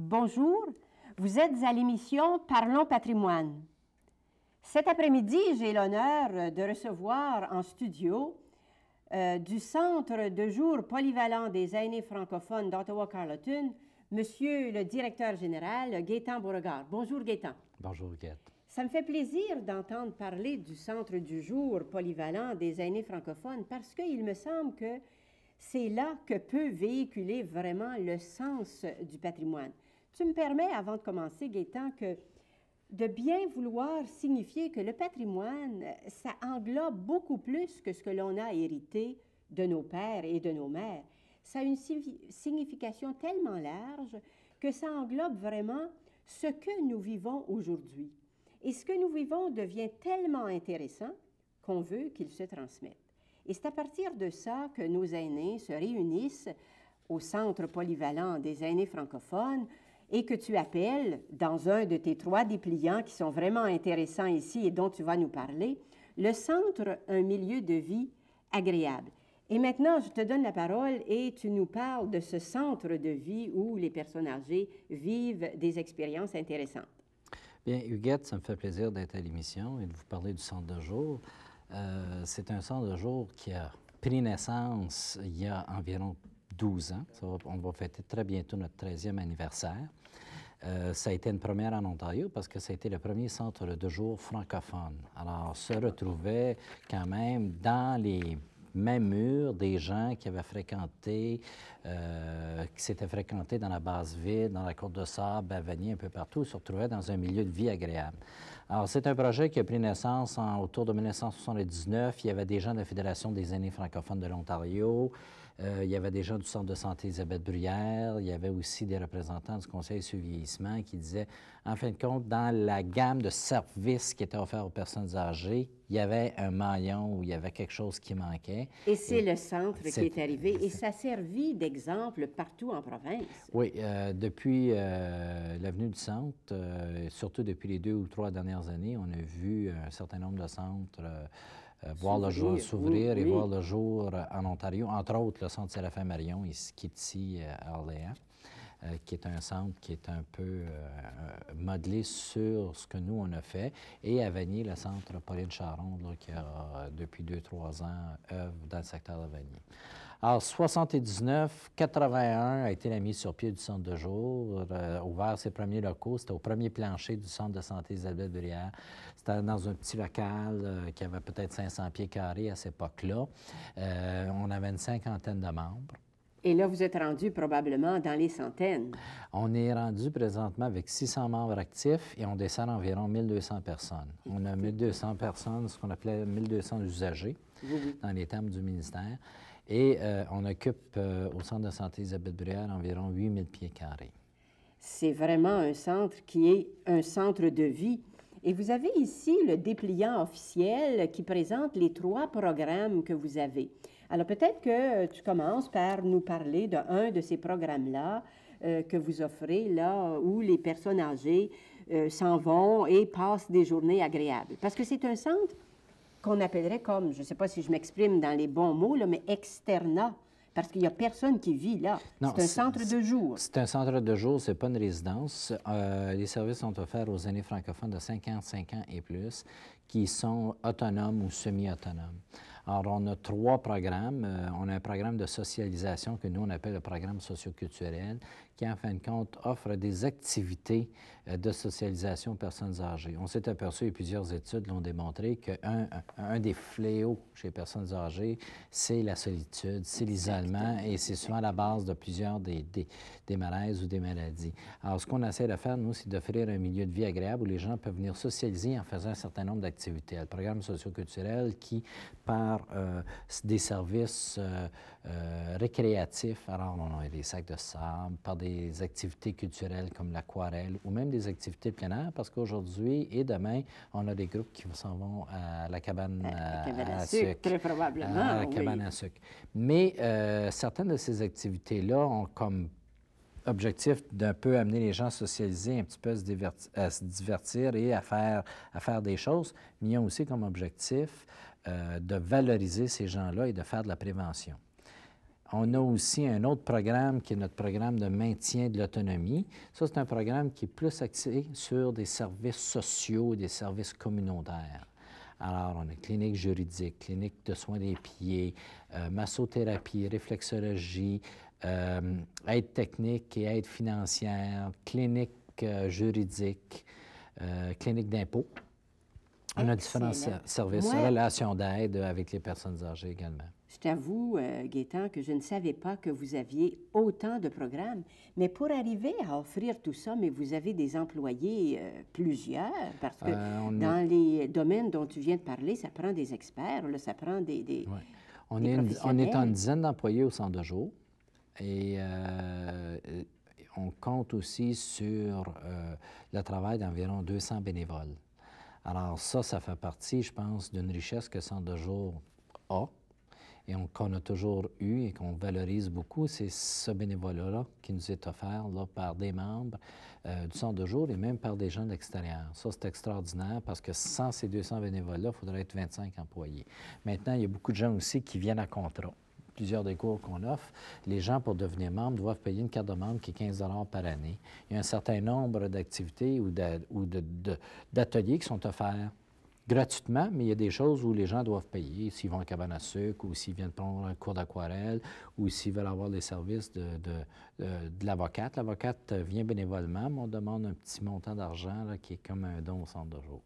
Bonjour, vous êtes à l'émission Parlons patrimoine. Cet après-midi, j'ai l'honneur de recevoir en studio du Centre de jour polyvalent des aînés francophones d'Ottawa-Carleton, Monsieur le directeur général Gaétan Beauregard. Bonjour Gaétan. Bonjour Gaëtan. Ça me fait plaisir d'entendre parler du Centre du jour polyvalent des aînés francophones parce qu'il me semble que c'est là que peut véhiculer vraiment le sens du patrimoine. Tu me permets, avant de commencer, Gaétan, que de bien vouloir signifier que le patrimoine, ça englobe beaucoup plus que ce que l'on a hérité de nos pères et de nos mères. Ça a une signification tellement large que ça englobe vraiment ce que nous vivons aujourd'hui. Et ce que nous vivons devient tellement intéressant qu'on veut qu'il se transmette. Et c'est à partir de ça que nos aînés se réunissent au Centre polyvalent des aînés francophones et que tu appelles, dans un de tes 3 dépliants qui sont vraiment intéressants ici et dont tu vas nous parler, le Centre Un milieu de vie agréable. Et maintenant, je te donne la parole et tu nous parles de ce centre de vie où les personnes âgées vivent des expériences intéressantes. Bien, Huguette, ça me fait plaisir d'être à l'émission et de vous parler du centre de jour. C'est un centre de jour qui a pris naissance il y a environ 12 ans. On va fêter très bientôt notre 13e anniversaire. Ça a été une première en Ontario parce que ça a été le premier centre de jour francophone. Alors, se retrouvaient quand même dans les mêmes murs des gens qui avaient fréquenté, qui s'étaient fréquentés dans la Basse-Ville, dans la Côte-de-Sable, à Vanier, un peu partout, se retrouvaient dans un milieu de vie agréable. Alors, c'est un projet qui a pris naissance autour de 1979. Il y avait des gens de la Fédération des aînés francophones de l'Ontario. Il y avait des gens du Centre de santé Elisabeth Bruyère. Il y avait aussi des représentants du Conseil sur le vieillissement qui disaient, en fin de compte, dans la gamme de services qui étaient offerts aux personnes âgées, il y avait un maillon où il y avait quelque chose qui manquait. Et c'est le centre qui est arrivé. Et ça a servi d'exemple partout en province. Oui, depuis l'avenue du Centre, surtout depuis les 2 ou 3 dernières années, on a vu un certain nombre de centres voir le jour s'ouvrir et voir le jour en Ontario, entre autres le Centre Séraphin-Marion, qui est ici à Orléans, qui est un centre qui est un peu modelé sur ce que nous, on a fait, et à Vanier, le Centre Pauline Charonde, là, qui a, depuis 2-3 ans, œuvre dans le secteur de Vanier. Alors, 79, 81 a été la mise sur pied du centre de jour, ouvert ses premiers locaux. C'était au premier plancher du centre de santé Elisabeth Bruyère. C'était dans un petit local qui avait peut-être 500 pieds carrés à cette époque-là. On avait une 50aine de membres. Et là, vous êtes rendu probablement dans les centaines. On est rendu présentement avec 600 membres actifs et on descend environ 1200 personnes. On a 1200 personnes, ce qu'on appelait 1200 usagers, dans les termes du ministère. Et on occupe au Centre de santé Elisabeth Bruyère environ 8000 pieds carrés. C'est vraiment un centre qui est un centre de vie. Et vous avez ici le dépliant officiel qui présente les 3 programmes que vous avez. Alors peut-être que tu commences par nous parler d'un de ces programmes-là que vous offrez, là où les personnes âgées s'en vont et passent des journées agréables. Parce que c'est un centre qu'on appellerait comme, je ne sais pas si je m'exprime dans les bons mots, là, mais externat, parce qu'il n'y a personne qui vit là. C'est un centre de jour. C'est un centre de jour, ce n'est pas une résidence. Les services sont offerts aux aînés francophones de 55 ans et plus qui sont autonomes ou semi-autonomes. Alors, on a 3 programmes. On a un programme de socialisation que nous, on appelle le programme socioculturel, qui, en fin de compte, offre des activités de socialisation aux personnes âgées. On s'est aperçu, et plusieurs études l'ont démontré, qu'un des fléaux chez les personnes âgées, c'est la solitude, c'est l'isolement, et c'est souvent la base de plusieurs des malaises ou des maladies. Alors, ce qu'on essaie de faire, nous, c'est d'offrir un milieu de vie agréable où les gens peuvent venir socialiser en faisant un certain nombre d'activités. Le programme socioculturel qui, par des services récréatifs, alors on a des sacs de sable, par des activités culturelles comme l'aquarelle ou même des activités de plein air, parce qu'aujourd'hui et demain, on a des groupes qui s'en vont à la cabane à sucre. Très probablement, à la cabane à sucre. Mais certaines de ces activités-là ont comme objectif d'un peu amener les gens à socialiser, un petit peu à se divertir et à faire des choses, mais il y a aussi comme objectif de valoriser ces gens-là et de faire de la prévention. On a aussi un autre programme qui est notre programme de maintien de l'autonomie. Ça, c'est un programme qui est plus axé sur des services sociaux, des services communautaires. Alors, on a clinique juridique, clinique de soins des pieds, massothérapie, réflexologie, aide technique et aide financière, clinique juridique, clinique d'impôt. On a différents services, relations d'aide avec les personnes âgées également. Je t'avoue, Gaétan, que je ne savais pas que vous aviez autant de programmes. Mais pour arriver à offrir tout ça, mais vous avez des employés, plusieurs, parce que dans les domaines dont tu viens de parler, ça prend des experts, là, ça prend des ouais. On est une dizaine d'employés au centre de jour et on compte aussi sur le travail d'environ 200 bénévoles. Alors ça fait partie, je pense, d'une richesse que le centre de jour a et qu'on a toujours eu et qu'on valorise beaucoup. C'est ce bénévolat-là qui nous est offert là, par des membres du centre de jour et même par des gens de l'extérieur. Ça, c'est extraordinaire parce que sans ces 200 bénévoles-là, il faudrait être 25 employés. Maintenant, il y a beaucoup de gens aussi qui viennent à contrat. Plusieurs des cours qu'on offre, les gens, pour devenir membres, doivent payer une carte de membre qui est 15 $ par année. Il y a un certain nombre d'activités ou d'ateliers qui sont offerts gratuitement, mais il y a des choses où les gens doivent payer, s'ils vont à cabane à sucre, ou s'ils viennent prendre un cours d'aquarelle, ou s'ils veulent avoir les services de l'avocate. L'avocate vient bénévolement, mais on demande un petit montant d'argent qui est comme un don au centre de jour.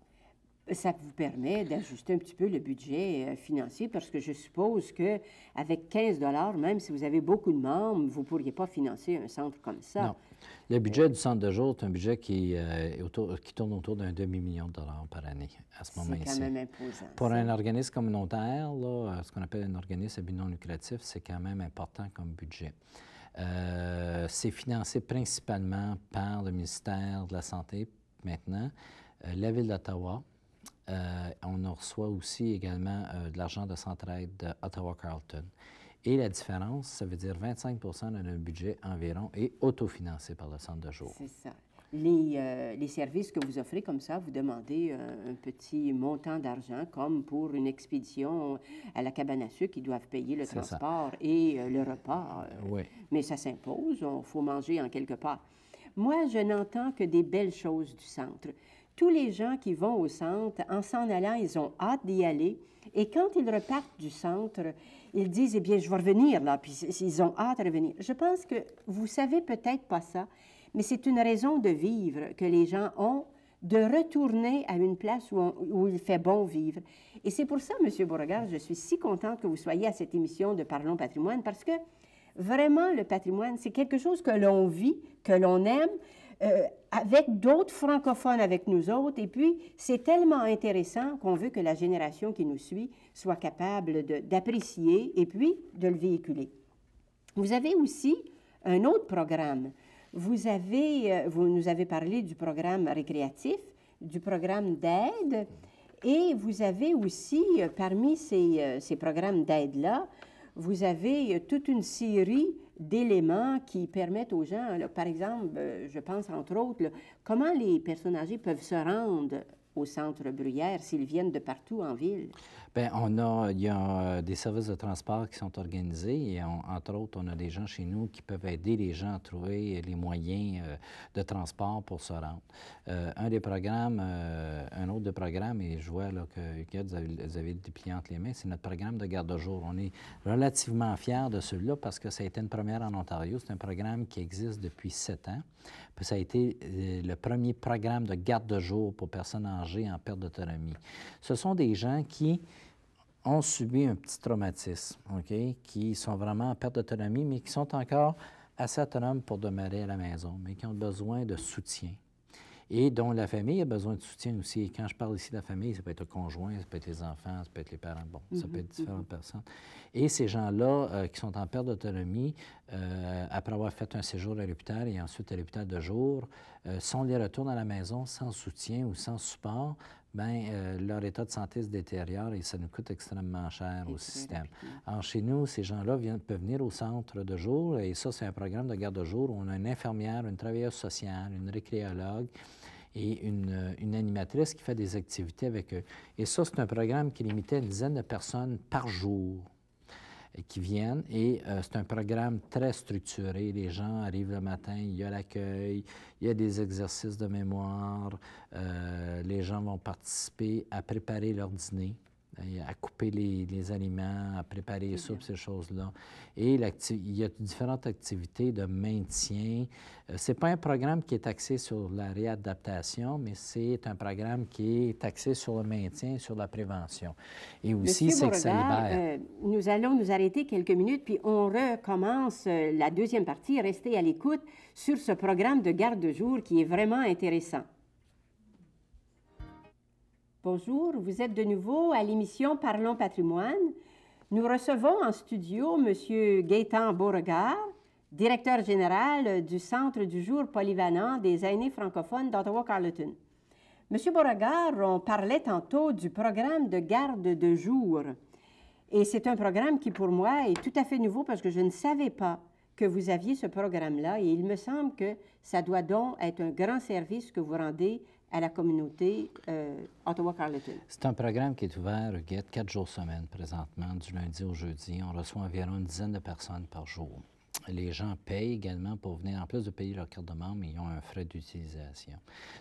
Ça vous permet d'ajuster un petit peu le budget financier parce que je suppose qu'avec 15 $, même si vous avez beaucoup de membres, vous ne pourriez pas financer un centre comme ça. Non. Le budget du centre de jour, c'est un budget qui tourne autour d'un demi-million de dollars par année à ce moment-ci. C'est quand même imposant. Pour un organisme communautaire, là, ce qu'on appelle un organisme à but non lucratif, c'est quand même important comme budget. C'est financé principalement par le ministère de la Santé maintenant, la Ville d'Ottawa. On reçoit aussi également de l'argent de Centraide d'Ottawa-Carleton. Et la différence, ça veut dire 25 % de notre budget environ est autofinancé par le centre de jour. C'est ça. Les services que vous offrez comme ça, vous demandez un petit montant d'argent, comme pour une expédition à la cabane à sucre, ils doivent payer le transport et le repas. Oui. Mais ça s'impose, il faut manger en quelque part. Moi, je n'entends que des belles choses du centre. Tous les gens qui vont au centre, en s'en allant, ils ont hâte d'y aller. Et quand ils repartent du centre, ils disent, eh bien, je vais revenir, là, puis ils ont hâte de revenir. Je pense que vous savez peut-être pas ça, mais c'est une raison de vivre que les gens ont, de retourner à une place où il fait bon vivre. Et c'est pour ça, M. Beauregard, je suis si contente que vous soyez à cette émission de Parlons patrimoine, parce que vraiment, le patrimoine, c'est quelque chose que l'on vit, que l'on aime, avec d'autres francophones avec nous autres. Et puis, c'est tellement intéressant qu'on veut que la génération qui nous suit soit capable d'apprécier et puis de le véhiculer. Vous avez aussi un autre programme. Vous nous avez parlé du programme récréatif, du programme d'aide, et vous avez aussi, parmi ces programmes d'aide-là, vous avez toute une série d'éléments qui permettent aux gens, là, par exemple, je pense entre autres, là, comment les personnes âgées peuvent se rendre au centre Bruyère s'ils viennent de partout en ville? Bien, il y a des services de transport qui sont organisés et entre autres, on a des gens chez nous qui peuvent aider les gens à trouver les moyens de transport pour se rendre. Un autre des programmes, et je vois là, que vous avez le déplié entre les mains, c'est notre programme de garde-jour. On est relativement fiers de celui-là parce que ça a été une première en Ontario. C'est un programme qui existe depuis 7 ans. Puis ça a été le premier programme de garde-jour pour personnes âgées en perte d'autonomie. Ce sont des gens qui ont subi un petit traumatisme, OK, qui sont vraiment en perte d'autonomie, mais qui sont encore assez autonomes pour demeurer à la maison, mais qui ont besoin de soutien et dont la famille a besoin de soutien aussi. Et quand je parle ici de la famille, ça peut être le conjoint, ça peut être les enfants, ça peut être les parents, bon, ça peut être différentes personnes. Et ces gens-là qui sont en perte d'autonomie, après avoir fait un séjour à l'hôpital et ensuite à l'hôpital de jour, si on les retourne à la maison sans soutien ou sans support, bien, leur état de santé se détériore et ça nous coûte extrêmement cher au système. Alors, chez nous, ces gens-là peuvent venir au centre de jour et ça, c'est un programme de garde de jour où on a une infirmière, une travailleuse sociale, une récréologue et une animatrice qui fait des activités avec eux. Et ça, c'est un programme qui limitait une dizaine de personnes par jour. qui viennent et c'est un programme très structuré. Les gens arrivent le matin, il y a l'accueil, il y a des exercices de mémoire, les gens vont participer à préparer leur dîner, à couper les aliments, à préparer les soupes, ces choses-là. Et il y a différentes activités de maintien. Ce n'est pas un programme qui est axé sur la réadaptation, mais c'est un programme qui est axé sur le maintien, sur la prévention. Et aussi, c'est que ça libère. Nous allons nous arrêter quelques minutes, puis on recommence la deuxième partie. Restez à l'écoute sur ce programme de garde de jour qui est vraiment intéressant. Bonjour, vous êtes de nouveau à l'émission Parlons patrimoine. Nous recevons en studio M. Gaétan Beauregard, directeur général du Centre du jour polyvalent des aînés francophones d'Ottawa-Carleton. M. Beauregard, on parlait tantôt du programme de garde de jour. Et c'est un programme qui, pour moi, est tout à fait nouveau parce que je ne savais pas que vous aviez ce programme-là. Et il me semble que ça doit donc être un grand service que vous rendez à la communauté Ottawa-Carleton. C'est un programme qui est ouvert, Huguette, 4 jours semaine présentement, du lundi au jeudi. On reçoit environ une dizaine de personnes par jour. Les gens payent également pour venir, en plus de payer leur carte de membre, ils ont un frais d'utilisation.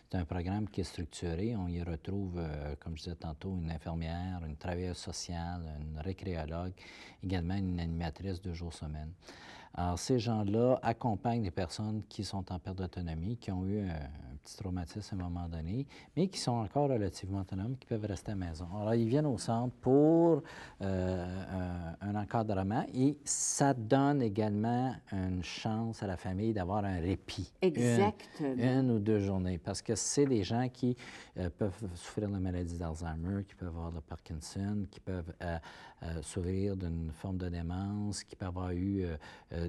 C'est un programme qui est structuré. On y retrouve, comme je disais tantôt, une infirmière, une travailleuse sociale, une récréologue, également une animatrice 2 jours semaine. Alors, ces gens-là accompagnent des personnes qui sont en perte d'autonomie, qui ont eu un petit traumatisme à un moment donné, mais qui sont encore relativement autonomes, qui peuvent rester à la maison. Alors, ils viennent au centre pour un encadrement et ça donne également une chance à la famille d'avoir un répit. Exactement. Une ou 2 journées, parce que c'est des gens qui peuvent souffrir de la maladie d'Alzheimer, qui peuvent avoir le Parkinson, qui peuvent souffrir d'une forme de démence, qui peuvent avoir eu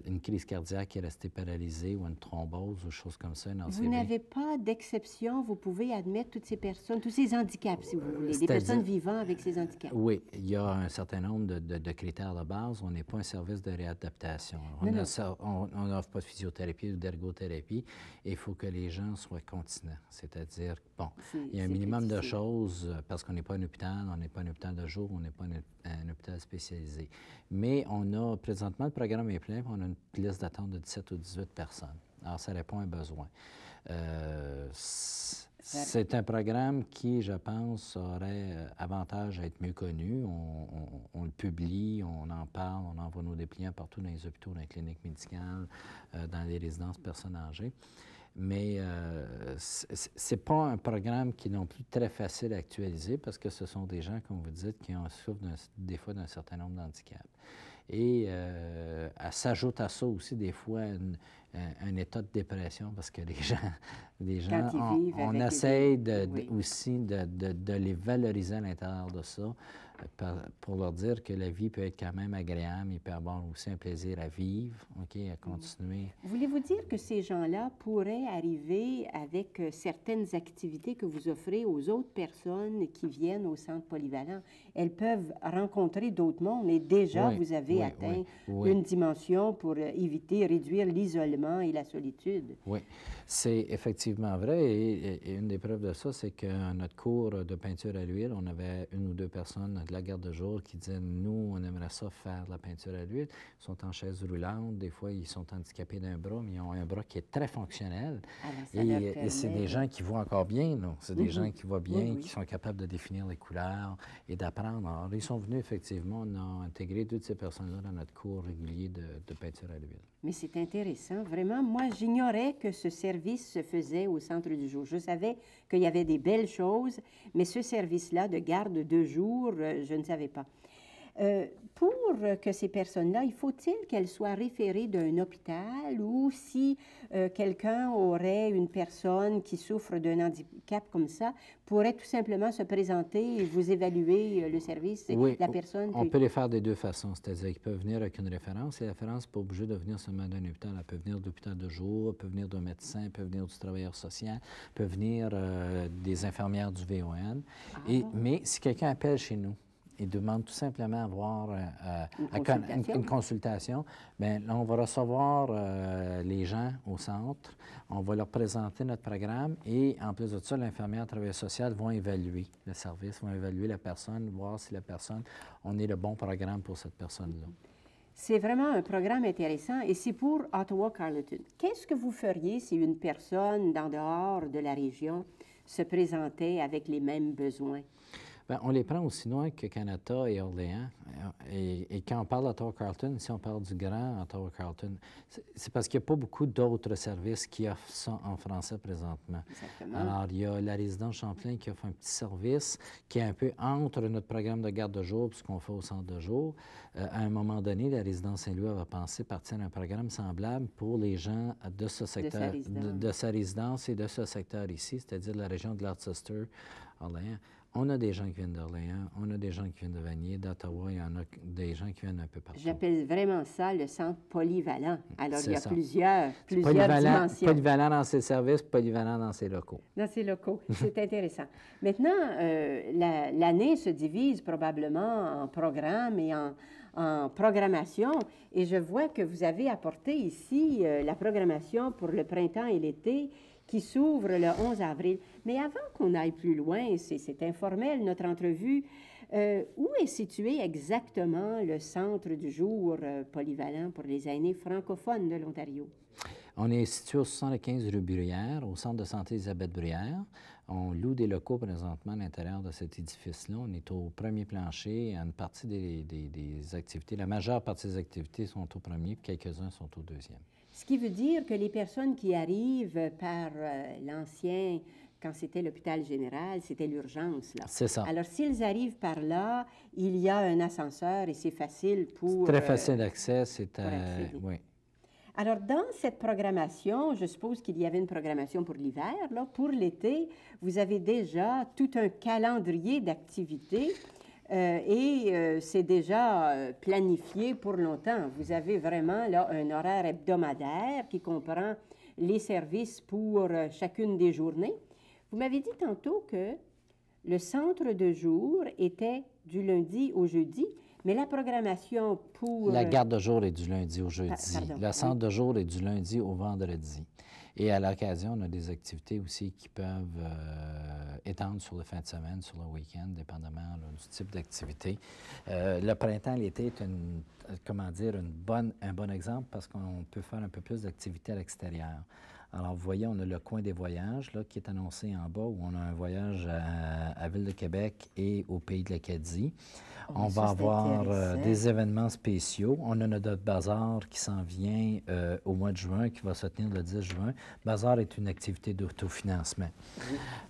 une crise cardiaque qui est restée paralysée ou une thrombose ou choses comme ça. Vous n'avez pas d'exception, vous pouvez admettre toutes ces personnes, tous ces handicaps, si vous voulez, des personnes vivant avec ces handicaps. Oui, il y a un certain nombre de critères de base. On n'est pas un service de réadaptation. On n'offre pas de physiothérapie ou d'ergothérapie et il faut que les gens soient continents. C'est-à-dire, bon, il y a un minimum de choses parce qu'on n'est pas un hôpital, on n'est pas un hôpital de jour, on n'est pas un hôpital spécialisé. Mais on a, présentement, le programme est plein, on a une liste d'attente de 17 ou 18 personnes. Alors, ça répond à un besoin. C'est un programme qui, je pense, aurait avantage à être mieux connu. On le publie, on en parle, on envoie nos dépliants partout dans les hôpitaux, dans les cliniques médicales, dans les résidences personnes âgées. Mais c'est pas un programme qui est non plus très facile à actualiser parce que ce sont des gens, comme vous dites, qui souffrent des fois d'un certain nombre d'handicaps. Et s'ajoute à ça aussi des fois un état de dépression parce que les gens on essaie aussi de les valoriser à l'intérieur de ça pour leur dire que la vie peut être quand même agréable, il peut avoir aussi un plaisir à vivre, à continuer. Voulez-vous dire que ces gens-là pourraient arriver avec certaines activités que vous offrez aux autres personnes qui viennent au centre polyvalent? Elles peuvent rencontrer d'autres mondes et déjà vous avez atteint une dimension pour éviter, réduire l'isolement et la solitude. Oui, c'est effectivement vrai et une des preuves de ça, c'est que notre cours de peinture à l'huile, on avait 1 ou 2 personnes de la garde de jour qui disaient, nous, on aimerait ça faire de la peinture à l'huile. Ils sont en chaise roulante, des fois, ils sont handicapés d'un bras, mais ils ont un bras qui est très fonctionnel. Et c'est des gens qui voient encore bien, c'est des gens qui voient bien, qui sont capables de définir les couleurs et d'apprendre. Alors, ils sont venus, effectivement, on a intégré toutes ces personnes-là dans notre cours régulier de peinture à l'huile. Mais c'est intéressant, vraiment. Moi, j'ignorais que ce service se faisait au centre du jour. Je savais qu'il y avait des belles choses, mais ce service-là de garde de jour, je ne savais pas. Pour que ces personnes-là, il faut-il qu'elles soient référées d'un hôpital ou si quelqu'un aurait une personne qui souffre d'un handicap comme ça, pourrait tout simplement se présenter et vous évaluer le service, la personne? On peut les faire des 2 façons, c'est-à-dire qu'ils peuvent venir avec une référence et la référence n'est pas obligée de venir seulement d'un hôpital. Elle peut venir d'hôpital de jour, elle peut venir d'un médecin, elle peut venir du travailleur social, elle peut venir des infirmières du VON. Mais si quelqu'un appelle chez nous, et demande tout simplement à avoir une consultation, bien, là, on va recevoir les gens au centre, on va leur présenter notre programme et en plus de ça, l'infirmière travailleur social vont évaluer le service, vont évaluer la personne, voir si la personne, on est le bon programme pour cette personne-là. C'est vraiment un programme intéressant et c'est pour Ottawa-Carleton. Qu'est-ce que vous feriez si une personne d'en dehors de la région se présentait avec les mêmes besoins? Bien, on les prend aussi loin que Canada et Orléans. Et quand on parle d'Ottawa-Carleton, ici, on parle du grand Ottawa-Carleton. C'est parce qu'il n'y a pas beaucoup d'autres services qui offrent ça en français présentement. Exactement. Alors, il y a la résidence Champlain qui offre un petit service qui est un peu entre notre programme de garde de jour et ce qu'on fait au centre de jour. À un moment donné, la résidence Saint-Louis va penser partir d'un programme semblable pour les gens de ce secteur, de sa résidence et de ce secteur ici, c'est-à-dire la région de Gloucester, Orléans. On a des gens qui viennent d'Orléans, on a des gens qui viennent de Vanier, d'Ottawa, il y en a des gens qui viennent un peu partout. J'appelle vraiment ça le centre polyvalent. Alors, il y a ça. plusieurs dimensions. Polyvalent dans ses services, polyvalent dans ses locaux. Dans ses locaux, c'est intéressant. Maintenant, l'année se divise probablement en programmes et en programmation, et je vois que vous avez apporté ici la programmation pour le printemps et l'été, qui s'ouvre le 11 avril. Mais avant qu'on aille plus loin, c'est informel, notre entrevue, où est situé exactement le centre du jour polyvalent pour les aînés francophones de l'Ontario? On est situé au 75 rue Bruyère, au centre de santé Elisabeth Bruyère. On loue des locaux présentement à l'intérieur de cet édifice-là. On est au premier plancher. Une partie des activités, la majeure partie des activités sont au premier, puis quelques-uns sont au deuxième. Ce qui veut dire que les personnes qui arrivent par l'ancien, quand c'était l'hôpital général, c'était l'urgence, là. C'est ça. Alors, s'ils arrivent par là, il y a un ascenseur et c'est facile pour... Très facile d'accès, oui. Alors, dans cette programmation, je suppose qu'il y avait une programmation pour l'hiver, là. Pour l'été, vous avez déjà tout un calendrier d'activités. C'est déjà planifié pour longtemps. Vous avez vraiment là un horaire hebdomadaire qui comprend les services pour chacune des journées. Vous m'avez dit tantôt que le centre de jour était du lundi au jeudi, mais la programmation pour... La garde de jour est du lundi au jeudi. Pardon, le centre de jour est du lundi au vendredi. Et à l'occasion, on a des activités aussi qui peuvent étendre sur la fin de semaine, sur le week-end, dépendamment là, du type d'activité. Le printemps et l'été est un bon exemple parce qu'on peut faire un peu plus d'activités à l'extérieur. Alors, vous voyez, on a le coin des voyages là, qui est annoncé en bas, où on a un voyage à Ville-de-Québec et au Pays de l'Acadie. On va avoir des événements spéciaux. On a notre bazar qui s'en vient au mois de juin, qui va se tenir le 10 juin. Bazar est une activité d'autofinancement.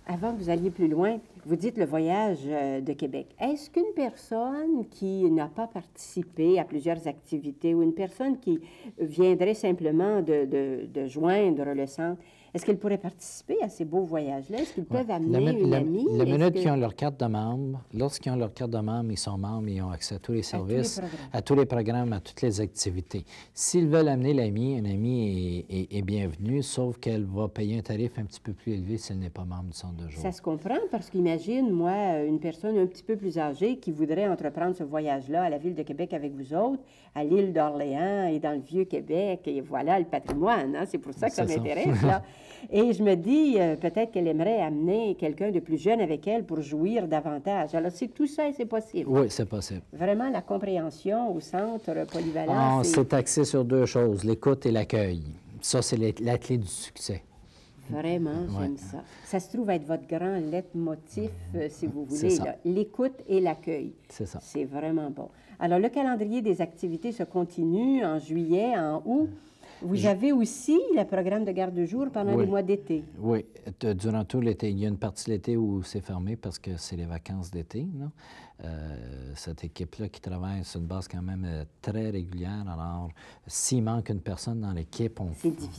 Avant que vous alliez plus loin, vous dites le voyage de Québec. Est-ce qu'une personne qui n'a pas participé à plusieurs activités ou une personne qui viendrait simplement de joindre le centre, est-ce qu'elle pourrait participer à ces beaux voyages-là? Est-ce qu'ils peuvent amener une amie? La minute qu'ils ont leur carte de membre, lorsqu'ils ont leur carte de membre, ils sont membres, ils ont accès à tous les services, à tous les programmes, à toutes les activités. S'ils veulent amener l'ami, un ami est bienvenu, sauf qu'elle va payer un tarif un petit peu plus élevé si elle n'est pas membre du centre de jour. Ça se comprend parce qu'imagine, moi, une personne un petit peu plus âgée qui voudrait entreprendre ce voyage-là à la Ville de Québec avec vous autres, à l'île d'Orléans et dans le Vieux-Québec, et voilà le patrimoine, hein? C'est pour ça que ça m'intéresse, là. Et je me dis, peut-être qu'elle aimerait amener quelqu'un de plus jeune avec elle pour jouir davantage. Alors, tout ça, c'est possible. Oui, c'est possible. Vraiment, la compréhension au centre polyvalent, c'est axé sur deux choses, l'écoute et l'accueil. Ça, c'est la clé du succès. Vraiment, j'aime ça. Ça se trouve être votre grand leitmotiv, si vous voulez, l'écoute et l'accueil. C'est ça. C'est vraiment bon. Alors, le calendrier des activités se continue en juillet, en août. Vous avez aussi le programme de garde de jour pendant les mois d'été. Oui, durant tout l'été. Il y a une partie de l'été où c'est fermé parce que c'est les vacances d'été. Cette équipe-là qui travaille sur une base quand même très régulière. Alors, s'il manque une personne dans l'équipe,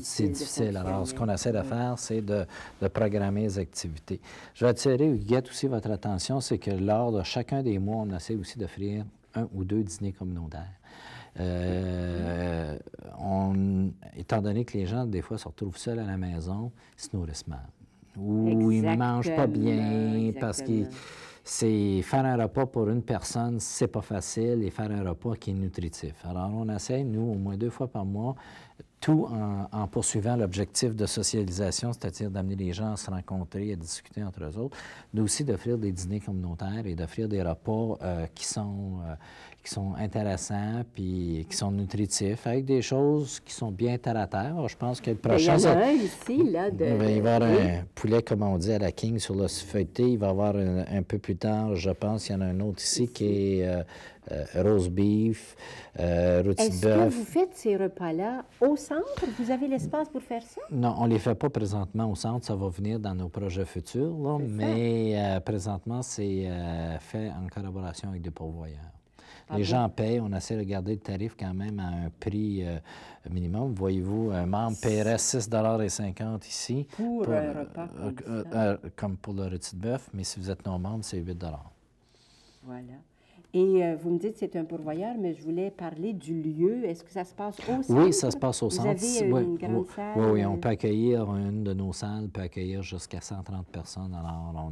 c'est difficile. Alors, ce qu'on essaie de faire, c'est de programmer les activités. Je vais attirer, Huguette, aussi votre attention, c'est que lors de chacun des mois, on essaie aussi d'offrir 1 ou 2 dîners communautaires. Étant donné que les gens, des fois, se retrouvent seuls à la maison, ils se nourrissent mal. Ou ils ne mangent pas bien parce que faire un repas pour une personne, c'est pas facile, et faire un repas qui est nutritif. Alors, on essaie, nous, au moins 2 fois par mois, tout en poursuivant l'objectif de socialisation, c'est-à-dire d'amener les gens à se rencontrer, à discuter entre eux autres, mais aussi d'offrir des dîners communautaires et d'offrir des repas qui sont qui sont intéressants puis qui sont nutritifs, avec des choses qui sont bien terre à terre. Je pense que le prochain... Il y en a un ici, là, il va y avoir un poulet, comme on dit, à la King sur l'os feuilleté. Il va y avoir un peu plus tard, je pense, il y en a un autre ici qui est roast beef, rôti de bœuf. Est-ce que vous faites ces repas-là au centre? Vous avez l'espace pour faire ça? Non, on ne les fait pas présentement au centre. Ça va venir dans nos projets futurs, là, mais présentement, c'est fait en collaboration avec des pourvoyeurs. Les gens payent. On essaie de garder le tarif quand même à un prix minimum. Voyez-vous, un membre paierait 6,50 $ ici. Pour un repas comme pour le rôti de bœuf, mais si vous êtes non-membre, c'est 8 $. Voilà. Et vous me dites que c'est un pourvoyeur, mais je voulais parler du lieu. Est-ce que ça se passe au centre? Oui, ça se passe au centre. Vous avez une grande salle? Oui, on peut accueillir, une de nos salles peut accueillir jusqu'à 130 personnes. Alors,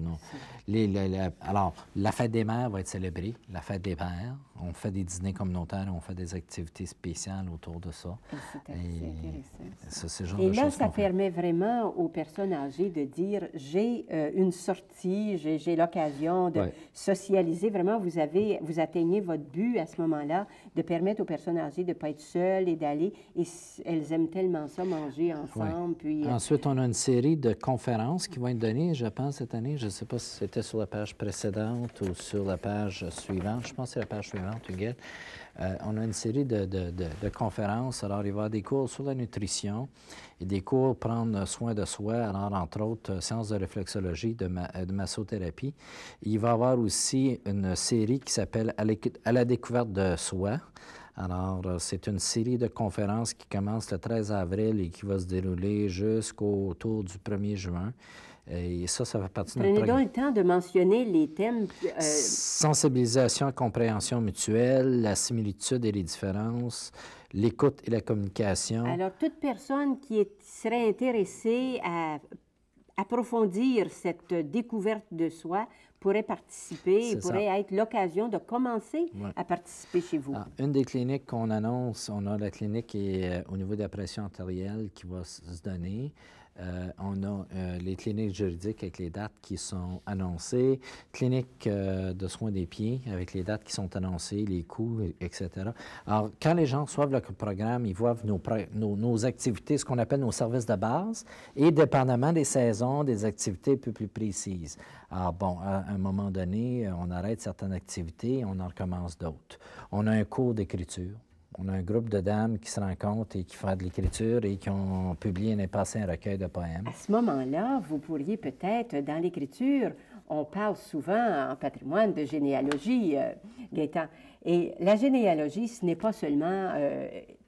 alors, la fête des mères va être célébrée, la fête des pères. On fait des dîners communautaires, on fait des activités spéciales autour de ça. C'est intéressant. Ce genre Et de là, choses ça permet vraiment aux personnes âgées de dire, j'ai une sortie, j'ai l'occasion de socialiser. Vraiment, vous atteignez votre but à ce moment-là, de permettre aux personnes âgées de ne pas être seules et d'aller. Et elles aiment tellement ça, manger ensemble. Puis, ensuite, on a une série de conférences qui vont être données, je pense, cette année. Je ne sais pas si c'était sur la page précédente ou sur la page suivante. Je pense que c'est la page suivante. On a une série de conférences. Alors, il va y avoir des cours sur la nutrition et des cours prendre soin de soi. Alors, entre autres, séances de réflexologie, de massothérapie. Il va y avoir aussi une série qui s'appelle À la découverte de soi. Alors, c'est une série de conférences qui commence le 13 avril et qui va se dérouler jusqu'autour du 1er juin. Et ça fait partie de notre programme. Prenez donc le temps de mentionner les thèmes. Sensibilisation et compréhension mutuelle, la similitude et les différences, l'écoute et la communication. Alors, toute personne qui serait intéressée à approfondir cette découverte de soi pourrait participer et pourrait être l'occasion de commencer à participer chez vous. Alors, une des cliniques qu'on annonce, on a la clinique au niveau de la pression artérielle qui va se donner. On a les cliniques juridiques avec les dates qui sont annoncées, cliniques de soins des pieds avec les dates qui sont annoncées, les coûts, etc. Alors, quand les gens reçoivent le programme, ils voient nos activités, ce qu'on appelle nos services de base, et dépendamment des saisons, des activités un peu plus précises. Alors, bon, à un moment donné, on arrête certaines activités et on en recommence d'autres. On a un cours d'écriture. On a un groupe de dames qui se rencontrent et qui font de l'écriture et qui ont publié l'année passée un recueil de poèmes. À ce moment-là, vous pourriez peut-être, dans l'écriture, on parle souvent en patrimoine de généalogie, Gaétan. Et la généalogie, ce n'est pas seulement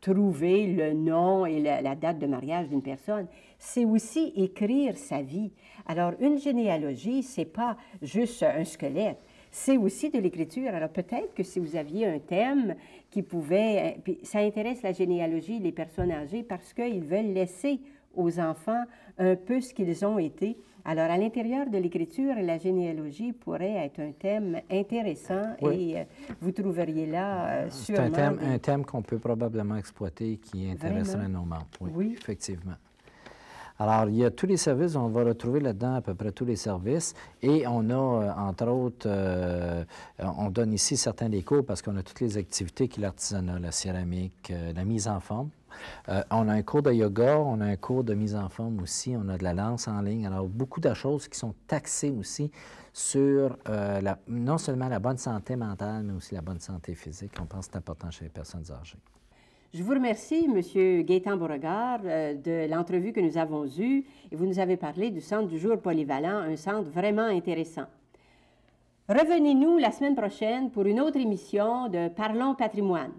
trouver le nom et la date de mariage d'une personne, c'est aussi écrire sa vie. Alors, une généalogie, ce n'est pas juste un squelette. C'est aussi de l'écriture. Alors, peut-être que si vous aviez un thème qui pouvait... Puis ça intéresse la généalogie, les personnes âgées, parce qu'ils veulent laisser aux enfants un peu ce qu'ils ont été. Alors, à l'intérieur de l'écriture, la généalogie pourrait être un thème intéressant et vous trouveriez là sûrement... C'est un thème qu'on peut probablement exploiter qui intéresserait nos membres. Oui, effectivement. Alors, il y a tous les services, on va retrouver là-dedans à peu près tous les services. Et on a, entre autres, on donne ici certains des cours parce qu'on a toutes les activités qui est l'artisanat, la céramique, la mise en forme. On a un cours de yoga, on a un cours de mise en forme aussi, on a de la danse en ligne. Alors, beaucoup de choses qui sont taxées aussi sur non seulement la bonne santé mentale, mais aussi la bonne santé physique. On pense que c'est important chez les personnes âgées. Je vous remercie, M. Gaétan Beauregard, de l'entrevue que nous avons eue. Et vous nous avez parlé du Centre du jour polyvalent, un centre vraiment intéressant. Revenez-nous la semaine prochaine pour une autre émission de Parlons patrimoine.